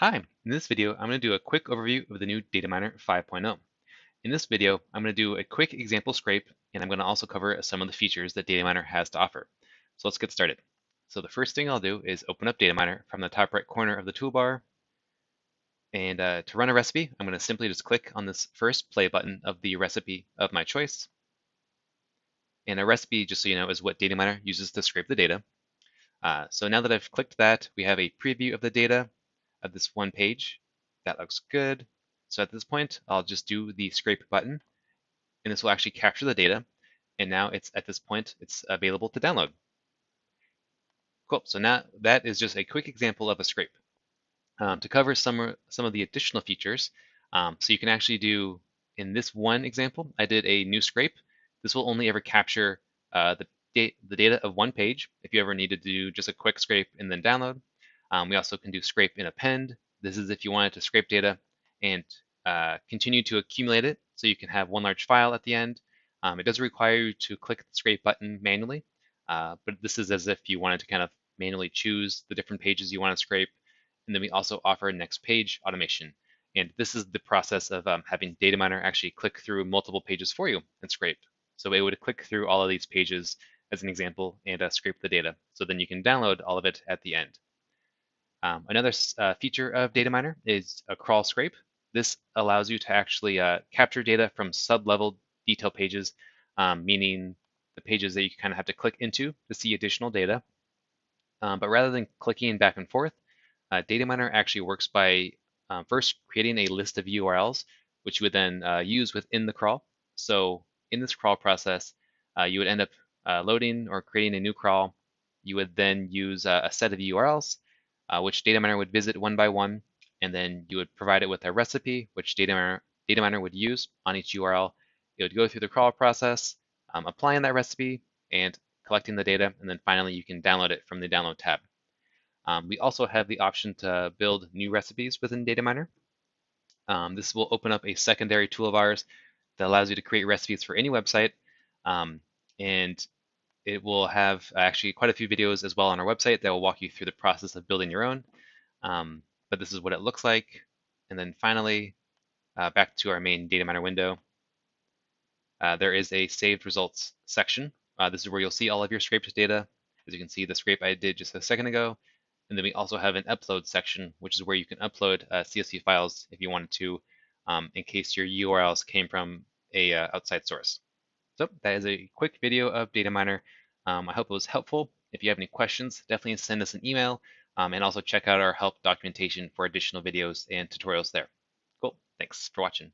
Hi, in this video, I'm going to do a quick overview of the new Data Miner 5.0. In this video, I'm going to do a quick example scrape, and I'm going to also cover some of the features that Data Miner has to offer. So let's get started. So the first thing I'll do is open up Data Miner from the top right corner of the toolbar. And to run a recipe, I'm going to simply just click on this first play button of the recipe of my choice. And a recipe, just so you know, is what Data Miner uses to scrape the data. So now that I've clicked that, we have a preview of the data of this one page. That looks good. So at this point, I'll just do the scrape button, and this will actually capture the data. And now it's at this point, it's available to download. Cool. So now that is just a quick example of a scrape. To cover some of the additional features, so you can actually do, in this one example, I did a new scrape. This will only ever capture the data of one page. If you ever needed to do just a quick scrape and then download. We also can do scrape and append. This is if you wanted to scrape data and continue to accumulate it, so you can have one large file at the end. It does require you to click the scrape button manually, but this is as if you wanted to kind of manually choose the different pages you want to scrape. And then we also offer next page automation. And this is the process of having Data Miner actually click through multiple pages for you and scrape. So it would click through all of these pages as an example and scrape the data. So then you can download all of it at the end. Another feature of Data Miner is a crawl scrape. This allows you to actually capture data from sub-level detail pages, meaning the pages that you kind of have to click into to see additional data. But rather than clicking back and forth, Data Miner actually works by first creating a list of URLs, which you would then use within the crawl. So in this crawl process, you would end up loading or creating a new crawl. You would then use a set of URLs, which Data Miner would visit one by one, and then you would provide it with a recipe, which Data Miner would use on each URL. It would go through the crawl process, applying that recipe and collecting the data, and then finally you can download it from the Download tab. We also have the option to build new recipes within Data Miner. This will open up a secondary tool of ours that allows you to create recipes for any website. And it will have actually quite a few videos as well on our website that will walk you through the process of building your own. But this is what it looks like. And then finally, back to our main Data Miner window, there is a saved results section. This is where you'll see all of your scraped data. As you can see, the scrape I did just a second ago. And then we also have an upload section, which is where you can upload CSV files if you wanted to, in case your URLs came from a outside source. So that is a quick video of Data Miner. I hope it was helpful. If you have any questions, definitely send us an email, and also check out our help documentation for additional videos and tutorials there. Cool. Thanks for watching.